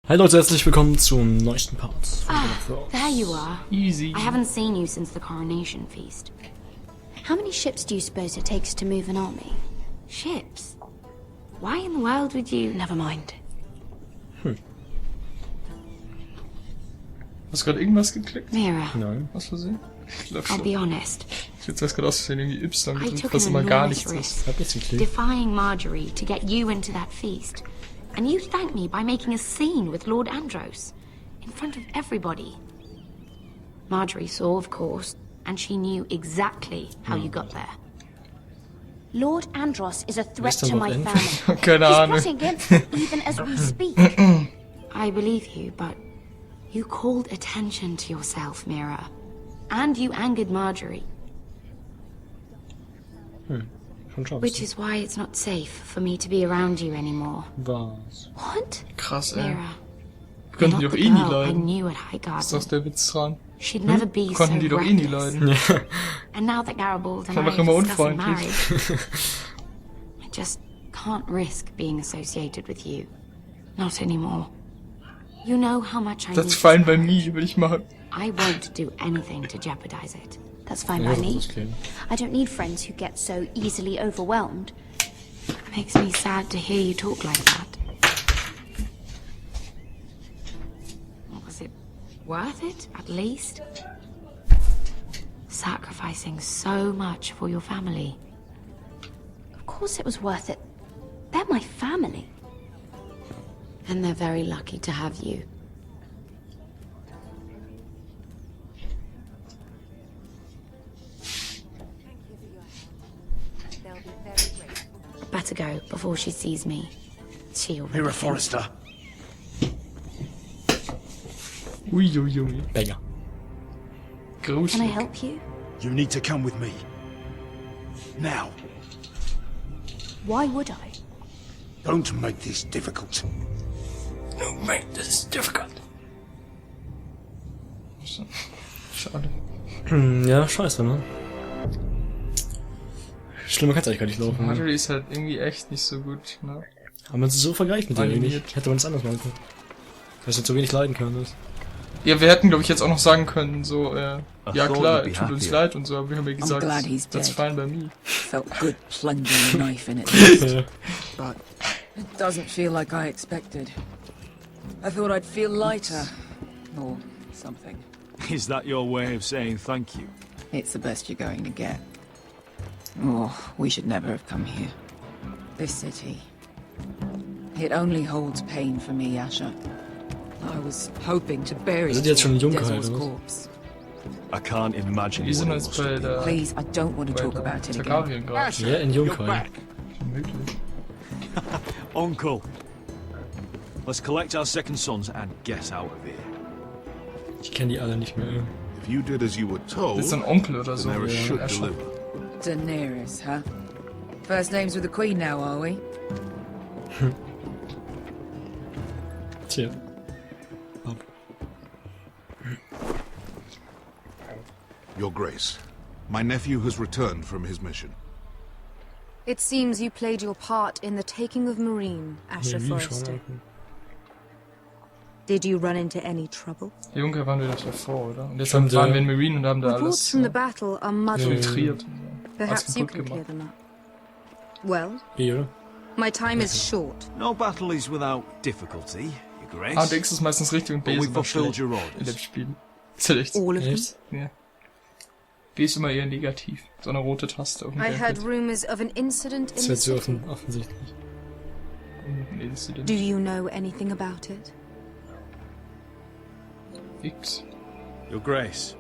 Hi Leute, herzlich willkommen zum neuesten Part von There you are. Easy. I haven't seen you since the coronation feast. How many ships do you suppose it takes to move an army? Ships? Why in the world would you... Never mind. Hast du gerade irgendwas geklickt? Mira, Nein. Was versehen? Ich glaube I'll schon. be honest. Jetzt weiß gerade aus, dass irgendwie Y I gedrückt, took was an immer gar enormous nichts ist. risk, Hab jetzt geklickt. defying Marjorie to get you into that feast. And you thanked me by making a scene with Lord Andros. In front of everybody. Marjorie saw, of course, and she knew exactly how you got there. Lord Andros is a threat Mr. to my Lord family. Keine He's Ahnung. plotting against me even as we speak. I believe you, but you called attention to yourself, Mira. And you angered Marjorie. Schon schaust Which is why it's not safe for me to be around you anymore. Was? What? Krass, ey. Mira, Wir könnten die you're doch not eh the nie girl I leiden. knew at Ist Highgarden. das der Witz dran? She'd never be Wir so konnten die doch eh nie reckless. leiden. Ja. And now that Garibald and War I doch are immer discussing unfreundlich. marriage, I just can't risk being associated with you. Not anymore. You know how much I Das need ist fein this bei marriage. mir, würde ich machen. I won't do anything to jeopardize it. That's fine Ja, by me. das ist okay. I don't need friends who get so easily overwhelmed. Makes me sad to hear you talk like that. Was it worth it, at least? Sacrificing so much for your family. Of course it was worth it. They're my family. And they're very lucky to have you. Better go before she sees me. She already Mira thinks- Forrester. Uiuiui. Banger. Can I Gruselig. help you? You need to come with me. Now. Why would I? Don't make this difficult. No, mate, this is difficult. Schade. Ja, scheiße, ne? Schlimmer kann's eigentlich gar nicht laufen. Ne? Marjorie ist halt irgendwie echt nicht so gut, ne? Aber man ist so vergleicht mit der irgendwie. Animiert. Hätte man es anders machen können. Dass er so wenig leiden kann. Das. Ja, wir hätten, glaube ich, jetzt auch noch sagen können, so, ja thought klar, you'd be tut uns happier. leid und so, aber wir haben ja gesagt, glad he's that's dead. fine by me. Felt good plunging a knife in it, Ja. but it doesn't feel like I expected. I thought I'd feel lighter, or something. Is that your way of saying thank you? It's the best you're going to get. Oh, we should never have come here. This city. It only holds pain for me, Asher. I was hoping to bury Sind die jetzt schon it in Junggeheil, Desor's oder was? corpse. I can't imagine Wir sind what it jetzt must bei have been. der, Please, I don't want to bei talk der about it again. Targaryen gerade. Ja, in Jungheim. Möglich. Uncle, let's collect our second sons and get out of here. Ich kenne die alle nicht mehr. If you did as you were told, Das ist ein Onkel oder so. Daenerys should Ja, schon. deliver. Daenerys, huh? First names with the Queen now, are we? Tja. Ab. Your Grace, my nephew has returned from his mission. It seems you played your part in the taking of Marine, Asher Nee, wie Forrester. schon. Did you run into any trouble? Der Junker waren wir doch davor, oder? Und Stimmt, deshalb waren ja. wir in Marine und haben da Reports alles from the battle are muddled. filtriert. Und so. Perhaps Alles you kaputt can clear gemacht. them up. Well, Wie, oder? my time is short. No battle is without difficulty, Your Grace. A und X ist meistens richtig und B But ist we immer fulfilled schlecht your in dem orders. Spiel. Ist halt echt so. All of them? Echt? Ja. B ist immer eher negativ. So eine rote Taste auf dem I heard Gamepad. rumors of an incident in Das the wird so city. offensichtlich. Nee, das ist Do you know anything about it? X. Your Grace,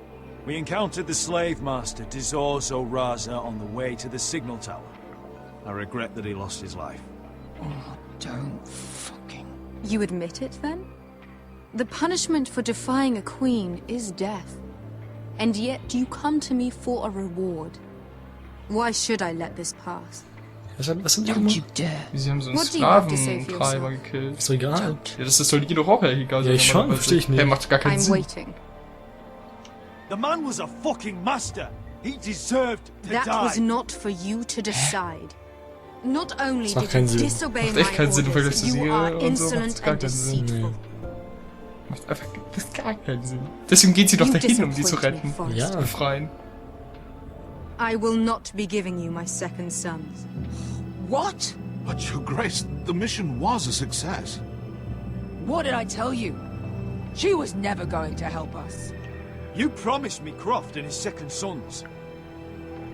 we encountered the slave master Dizor Zoraza on the way to the signal tower. I regret that he lost his life. Don't fucking... You admit it, then? The punishment for defying a queen is death. And yet you come to me for a reward. Why should I let this pass? Was sind die Don't you gemacht? dare. Sie haben so einen What do you have to say for Sklaventreiber yourself? gekillt. Ist doch egal. Ja, das soll dir doch auch egal Ja, ich schon, normalerweise. verstehe ich nicht. Der macht gar keinen I'm Sinn. waiting. The man was a fucking master. He deserved to That was die. not for you to decide. Not only Das macht did keinen you Sinn. disobey Macht my echt keinen Sinn im Vergleich orders, zu you Serie are und so, insolent macht's gar and keinen Sinn. deceitful. Macht einfach gar keinen Sinn. Deswegen geht sie doch You dahin, um sie zu disappoint me, retten. Forrester. Ja. Zu befreien. I will not be giving you my second sons. What? But Your Grace, the mission was a success. What did I tell you? She was never going to help us. You promised me Croft and his second sons.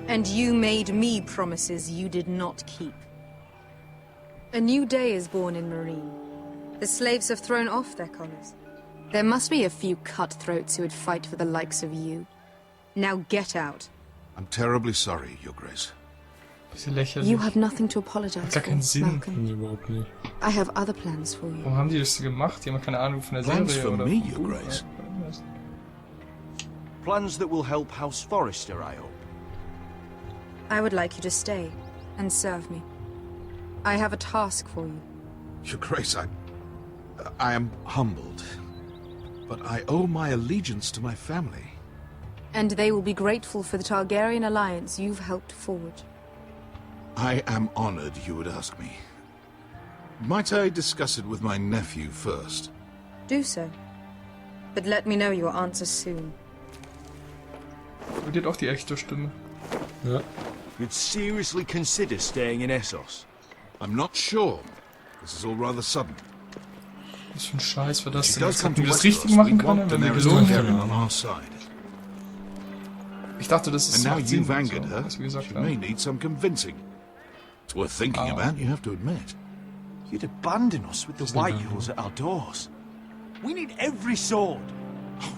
And you made me promises you did not keep. A new day is born in Marine. The slaves have thrown off their collars. There must be a few cutthroats who would fight for the likes of you. Now get out. I'm terribly sorry, Your Grace. Bisschen lächerlich. You have nothing to apologize Macht gar for, keinen Sinn. Malcolm. Nee, überhaupt nicht. I have other plans for you. Warum haben die das so gemacht? Die haben keine Ahnung von der Plans Serie for oder... me, Your Grace. Plans that will help House Forrester, I hope. I would like you to stay and serve me. I have a task for you. Your Grace, I am humbled. But I owe my allegiance to my family. And they will be grateful for the Targaryen alliance you've helped forge. I am honored you would ask me. Might I discuss it with my nephew first? Do so. But let me know your answer soon. Und die hat auch die echte Stimme. Ja. You'd seriously consider staying in Essos? I'm not sure. This is all rather sudden. Was für ein Scheiß war das She denn? does Jetzt come hätten to wir das Westeros. richtig machen We want können, wenn wir Daenerys gelogen Targaryen hätten. on our side. Ich dachte, das ist And now macht Sinn, you've angered so, her. was wir gesagt She may haben. need some convincing. It's worth thinking about, you have to admit. You'd abandon us with the White Hills at our doors. We need every sword.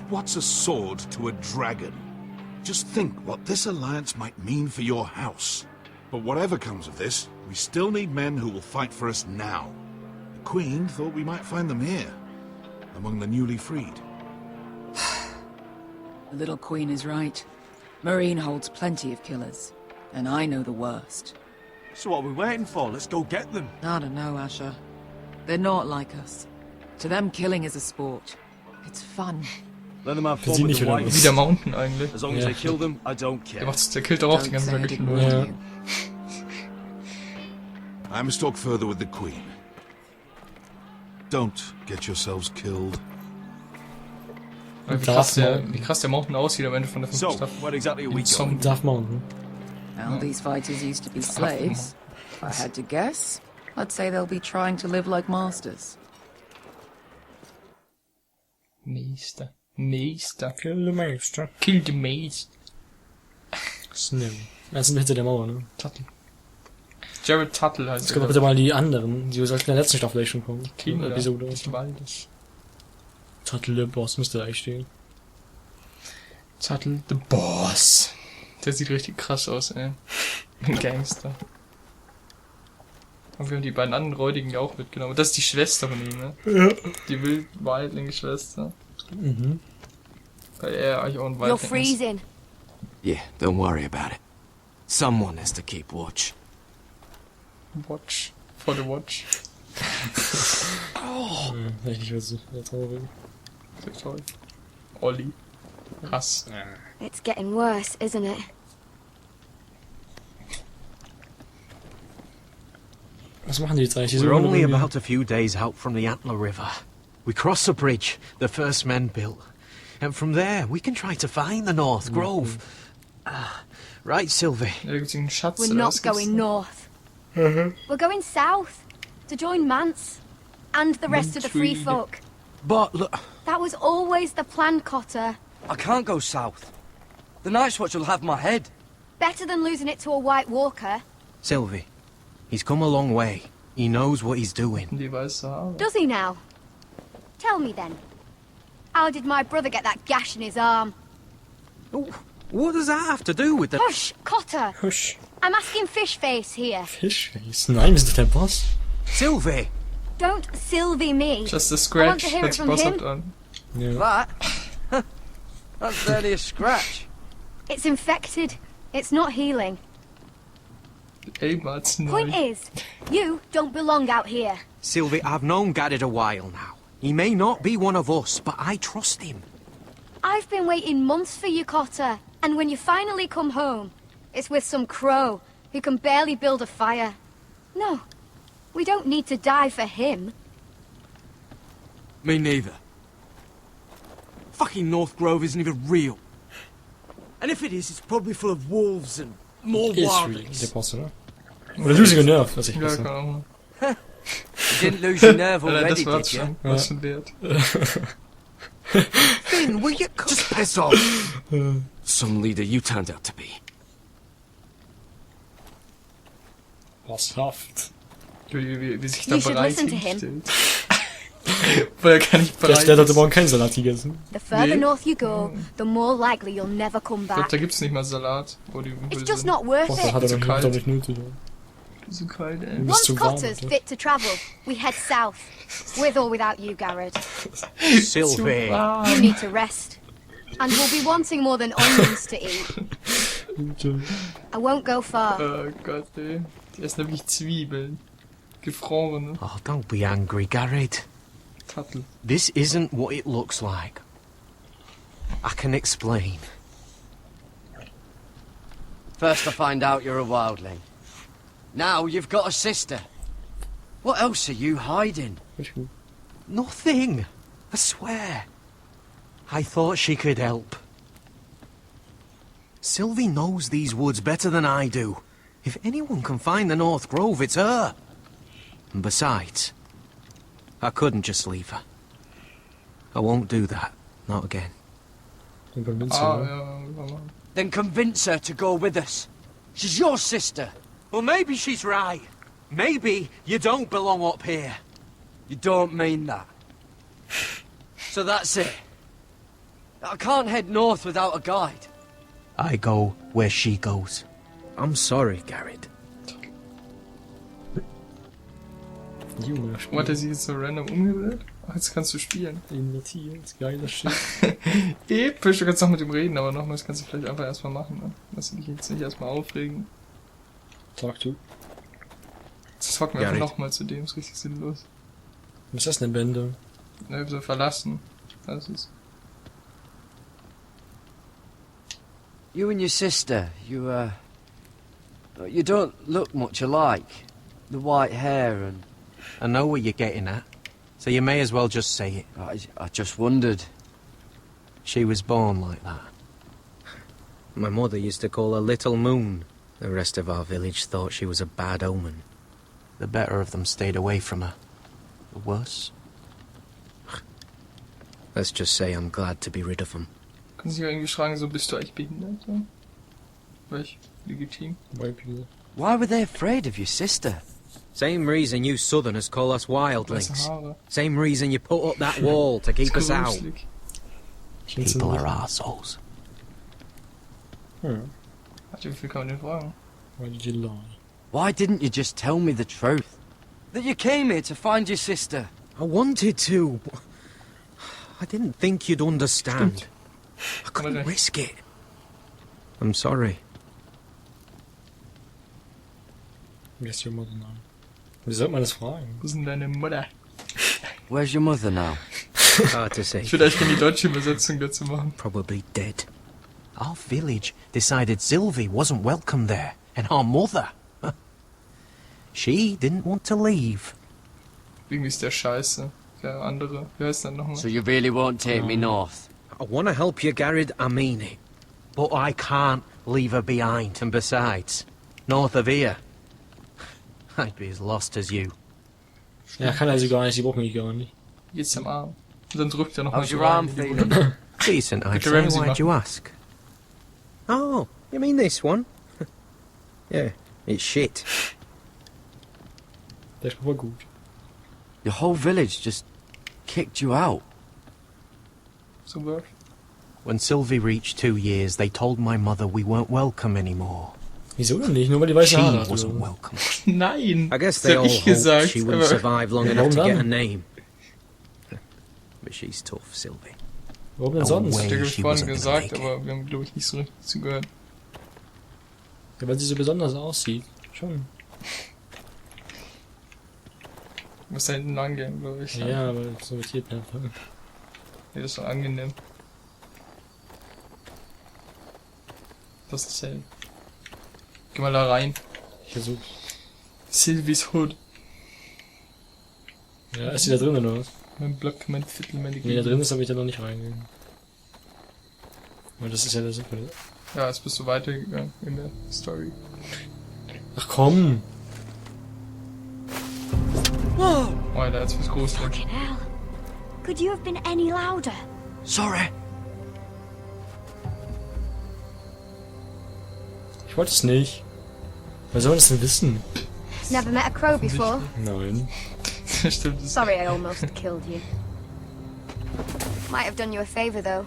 What's a sword to a dragon? Just think what this alliance might mean for your house. But whatever comes of this, we still need men who will fight for us now. The Queen thought we might find them here, among the newly freed. The little queen is right. Marine holds plenty of killers, and I know the worst. So what are we waiting for? Let's go get them. I don't know, Asher. They're not like us. To them, killing is a sport. It's fun. Let them have Für fun sie with nicht, the oder White was? Wie der Mountain eigentlich. As long as Ja. they kill them, I don't care. Der killt doch auch die Don't ganze say I Zeit didn't nur. warn Ja. you. I must talk further with the Queen. Don't get yourselves killed. Wie krass der Mountain aussieht am Ende von der 5. So, Staffel. where exactly are we Im Song. going? Darth Mountain. Well, these fighters used to be slaves. If I had to guess, I'd say they'll be trying to live like masters. Nächster. Kill the Meister. Kill the Mace. Snow. Das sind hinter der Mauer, ne? Tuttle. Jared Tuttle heißt Jetzt kommen bitte mal die anderen. Die sollten in der letzten Staffel vielleicht schon kommen. Kinder Episode. des Waldes. Tuttle the Boss müsste da eigentlich stehen. Tuttle the Boss. Der sieht richtig krass aus, ey. Ein Gangster. Und wir haben die beiden anderen Räudigen ja auch mitgenommen. Das ist die Schwester von ihm, ne? Ja. Die Wildling-Schwester. Mhm. Weil er eigentlich auch ein You're Wildling ist. freezing. Yeah, don't worry about it. Someone has to keep watch. Watch. For the watch. Richtig was traurig. Sehr toll. Olli. Hass. It's getting worse, isn't it? Was machen die jetzt eigentlich? Die We're suchen only irgendwie- about a few days out from the Antler River. We cross a bridge the first men built. And from there, we can try to find the North Grove. Right, Sylvie? Ja, da gibt's einen Schatz. We're oder not was gibt's going da? north. We're going south to join Mance and the rest of the free Intrigue. folk. But look, That was always the plan, Cotter. I can't go south. The Night's Watch will have my head. Better than losing it to a White Walker. Sylvie, he's come a long way. He knows what he's doing. Die weiße Haare. Does he now? Tell me then. How did my brother get that gash in his arm? What does that have to do with the... Hush, Cotter! Hush. I'm asking Fishface here. Fishface? Nein, wir sind der Boss. Sylvie! Don't Sylvie me. Just a I want scratch. to hear Hört it sich from boshaft him. an. Ja. That? That's barely a scratch. It's infected. It's not healing. Elmar's Point neu. is, you don't belong out here. Sylvie, I've known Garrett a while now. He may not be one of us, but I trust him. I've been waiting months for you, Cotter. And when you finally come home, it's with some crow who can barely build a fire. No, we don't need to die for him. Me neither. fucking North Grove isn't even real. And if it is, it's probably full of wolves and more Ist real. wildlings. Der brauchst du, ne? Oder Losing a Nerve, was ich Ja, besser. keine Ahnung. You didn't lose your nerve Allein already, das war's did you? schon. Was schon wert. Finn, will you Just piss off! Some leader you turned out to be. Bosshaft. Wie sich da You should bereit listen to him. hinstellt. Weil er gar nicht bereit Der hat heute ist. Morgen keinen Salat gegessen. The further Nee. north you go, the more likely you'll never come Ich glaube, back. da gibt's nicht mal Salat, wo die It's Übel just sind. not worth Boah, hat it. er kalt. doch nicht nötig. So kalt, ey. Du bist Once zu warm. Cotter's Alter. fit to travel, we head south. With or without you, Garrett. Sylvie. You need to rest. And we'll be wanting more than onions to eat. I won't go far. Oh Gott, ey. Die essen wirklich Zwiebeln. Gefrorene. Oh, don't be angry, Garrett. Tattel. This isn't what it looks like. I can explain. First I find out you're a wildling. Now you've got a sister. What else are you hiding? Nothing. I swear. I thought she could help. Sylvie knows these woods better than I do. If anyone can find the North Grove, it's her. And besides, I couldn't just leave her. I won't do that. Not again. Ah, ja, Then convince her to go with us. She's your sister. Well, maybe she's right. Maybe you don't belong up here. You don't mean that. So that's it. I can't head north without a guide. I go where she goes. I'm sorry, Garrett. Junge, Wo hat er sich jetzt so random umgedreht? Ach, jetzt kannst du spielen. Invertiert, geiler Shit. Episch, du kannst noch mit ihm reden, aber noch das kannst du vielleicht einfach erstmal machen, ne? Lass dich jetzt nicht erstmal aufregen. Talk to. Das hocken wir einfach nochmal zu dem, ist richtig sinnlos. Was ist das denn, Bände? Ne, so verlassen. Das ist. You and your sister, you don't look much alike. The white hair and... I know what you're getting at, so you may as well just say it. I just wondered. She was born like that. My mother used to call her Little Moon. The rest of our village thought she was a bad omen. The better of them stayed away from her. The worse? Let's just say I'm glad to be rid of them. Können Sie irgendwie fragen, so bist du eigentlich behindert? So? Welch legitim? Why were they afraid of your sister? Same reason you Southerners call us wildlings. Weiße Haare. Same reason you put up that wall to keep us out. Gruselig. People are assholes. Hm. Wie viel kann man den fragen? Why did you lie? Why didn't you just tell me the truth? That you came here to find your sister? I wanted to. I didn't think you'd understand. I couldn't risk it. I'm sorry. Guess your mother now. Wie sollte man das fragen? Wo ist denn deine Mutter? Where's your mother now? Hard to say. Ich würde eigentlich gerne die deutsche Übersetzung dazu machen. Probably dead. Our village decided Sylvie wasn't welcome there, and our mother. She didn't want to leave. Irgendwie ist der scheiße. Der andere. Wie heißt der nochmal? So you really won't take me north? I want to help you, Garrett, I mean it. But I can't leave her behind. And besides, north of here, I'd be as lost as you. Ja, kann also gar nicht, die brauchen mich gar nicht. Jetzt am Arm. Und dann drückt er nochmal How's your arm feeling? Decent, I'd Bitte say. Ramsey Why'd you machen. ask? Oh, you mean this one? Yeah, it's shit. Der ist aber gut. Your whole village just kicked you out. So worth. When Sylvie reached 2 years, they told my mother we weren't welcome anymore. Wieso denn nicht? Nur weil die weiße She Haare hat. wasn't oder? welcome. Nein! I guess Das they hab all ich hoped gesagt. she wouldn't aber- survive long Ja, enough to warum get a dann? name. But she's tough, Sylvie. Warum denn No sonst? way Der habe ich she vorhin wasn't gonna gesagt, make it. aber wir haben, glaube ich, nicht so richtig zugehört. Ja, weil sie so besonders aussieht. Schon. Du musst da hinten lang gehen, glaube ich. Ja, aber so irritiert einfach. Nee, das ist so angenehm. Das ist Teil. Geh mal da rein. Ich versuch's. Sylvies Hood. Ja, ist die da drin oder was? Mein Block, mein Viertel, meine Nee, da drin ist, aber ich da noch nicht reingehen. Weil das ist ja der Sinn. Ja, jetzt bist du weitergegangen in der Story. Ach komm! Whoa! Oh, Alter, jetzt wird's groß. Fucking hell. Could you have been any louder? Sorry. Ich wollte es nicht. Wer soll das denn wissen? Never met a crow before? Nein. Stimmt. Sorry I almost killed you. Might have done you a favor though.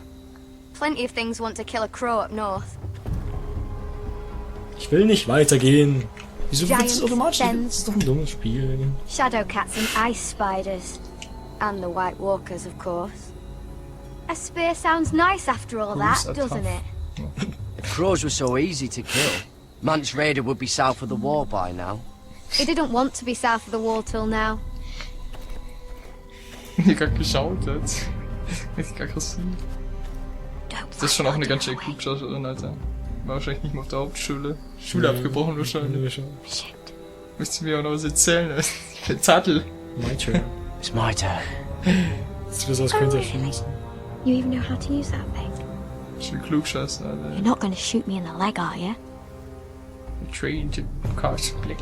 Plenty of things want to kill a crow up north. Ich will nicht weitergehen. Wieso wird Giant es automatisch? fence. Das ist doch ein dummes Spiel. Shadowcats and ice spiders. And the White Walkers, of course. A spear sounds nice after all that, doesn't it? If crows were so easy to kill, Mance Raider would be south of the wall by now. He didn't want to be south of the wall till now. Hier gerade geschaut jetzt. Richtig aggressiv. Das ist schon auch eine ganz schöne Klugschauscherin, Alter. War wahrscheinlich nicht mehr auf der Hauptschule. Schule abgebrochen wahrscheinlich. Shit. Müsst ihr mir auch noch was erzählen? Ich bin Zattel. My turn. It's my turn. Das ist was könnte er schießen. You even know how to use that thing? Schön klugscheißen, Alter. You're not going to shoot me in the leg, are you? Trained to Castle Black.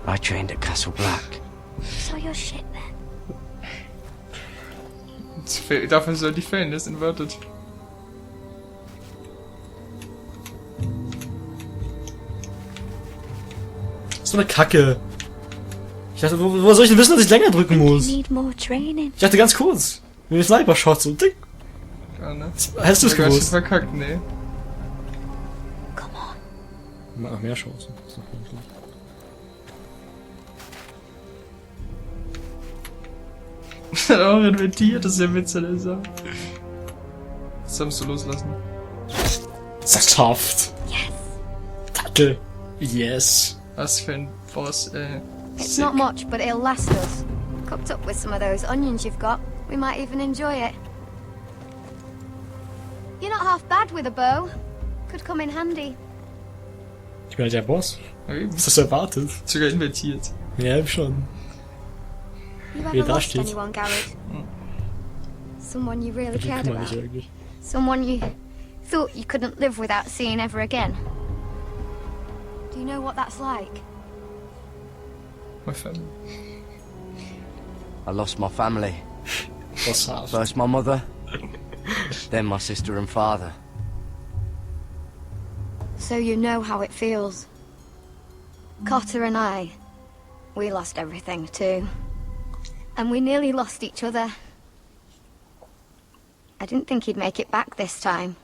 I trained at Castle Black. So you're shit then. Dafür soll die fällen, das ist inverted. So eine Kacke. Ich dachte, wo soll ich denn wissen, dass ich länger drücken muss? You need more training. Ich dachte ganz kurz. Wie ein Sniper-Shot, so dick. Ja, ne? Hättest du es gewusst? Verkackt, nee. Come on. Ach, mehr Chancen. Das ist doch nicht gut. Hat auch inventiert, das ist ja Witz, der sagt. Das musst du loslassen. Sackhaft. Yes. Dackel. Yes. Was für ein Boss, It's not much, but it'll last us. Cooked up with some of those onions you've got, we might even enjoy it. You're not half bad with a bow. Could come in handy. Ich bin halt der Boss. Okay. Was hast du erwartet? Sogar inventiert. Ja, schon. You Wie ever da lost steht. anyone, Garrett? Someone you really Den cared kümmere ich about? eigentlich. Someone you thought you couldn't live without seeing ever again? Do you know what that's like? My family. I lost my family. Bosshaft. First my mother, then my sister and father. So you know how it feels. Cotter and I, we lost everything too. And we nearly lost each other. I didn't think he'd make it back this time.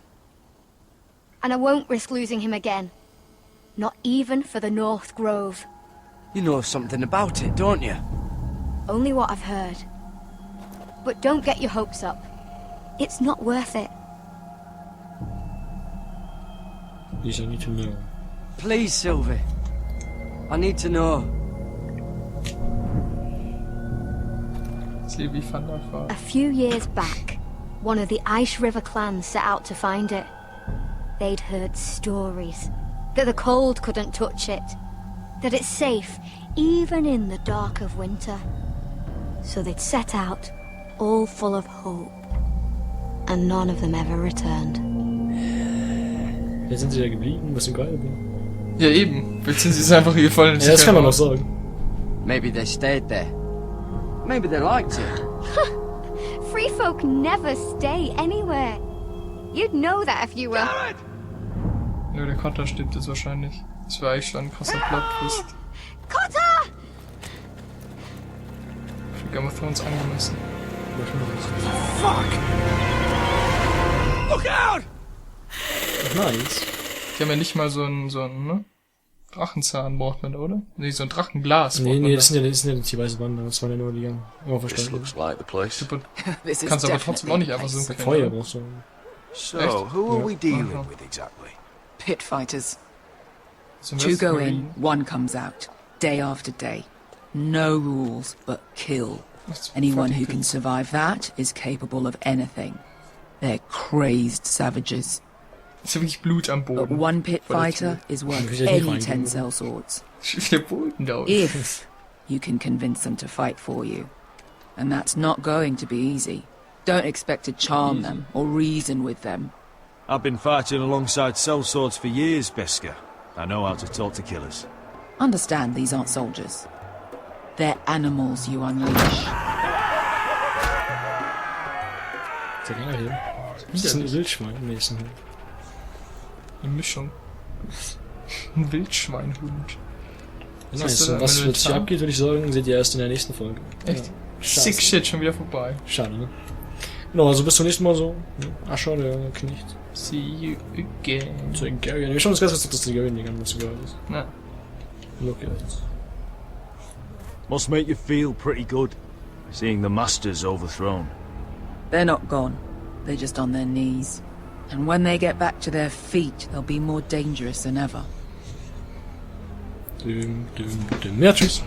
And I won't risk losing him again. Not even for the North Grove. You know something about it, don't you? Only what I've heard. But don't get your hopes up. It's not worth it. Please, I need to know. Please, Sylvie. I need to know. Sylvie van der Vaart. A few years back, one of the Ice River clans set out to find it. They'd heard stories that the cold couldn't touch it, that it's safe even in the dark of winter. So they'd set out, all full of hope, and none of them ever returned. Jetzt sind sie ja geblieben, was so geil bin. Ja, eben. Jetzt sind sie es einfach hier voll in Ja, das kann man noch sagen. Maybe they stayed there. Maybe they liked it. Free folk never stay anywhere. You'd know that if you were... Nö, der Konter stimmt jetzt wahrscheinlich. Das war eigentlich schon ein krasser Plot-Twist. Cotter! Für Game of Thrones angemessen. Fuck! Look out! Nice. Die haben ja nicht mal so ein ne? Drachenzahn braucht man da, oder? Nee, so ein Drachenglas. Nee, das sind ja die weiße Wander. Das waren ja nur die verstanden. like the place. Super. This is Kannst aber trotzdem auch nicht definitely einfach so place. Feuer brauchst du. So, who are we dealing with exactly? Pit fighters. Zum Two Westen go Marine. in, one comes out. Day after day. No rules, but kill. Anyone who can survive that is capable of anything. They're crazed savages. Ist ja wirklich Blut am But Boden. one pit Voll der fighter is worth Ich will ja nicht any reingehen, 10 cell swords. Der Boden da unten. If you can convince them to fight for you. And that's not going to be easy. Don't expect to charm them or reason with them. I've been fighting alongside sellswords for years, Beskar. I know how to talk to killers. Understand these aren't soldiers. They're animals you unleash. Der Dinger hier. Das ist ein Wildschwein im nächsten Hund. Eine Mischung. Ein Wildschweinhund. Nice. Was jetzt hier abgeht, würde ich sagen, seht ihr erst in der nächsten Folge. Echt? Ja. Sick shit, schon wieder vorbei. Schade, ne? Genau, also bis zum nächsten Mal so. Ascher, der Knecht. See you again. Targaryen. Wir schauen uns ganz kurz das Targaryen an, was gehört ist. Na. Look at it. Must make you feel pretty good, seeing the masters overthrown. They're not gone. They're just on their knees. And when they get back to their feet, they'll be more dangerous than ever. Ja, tschüss.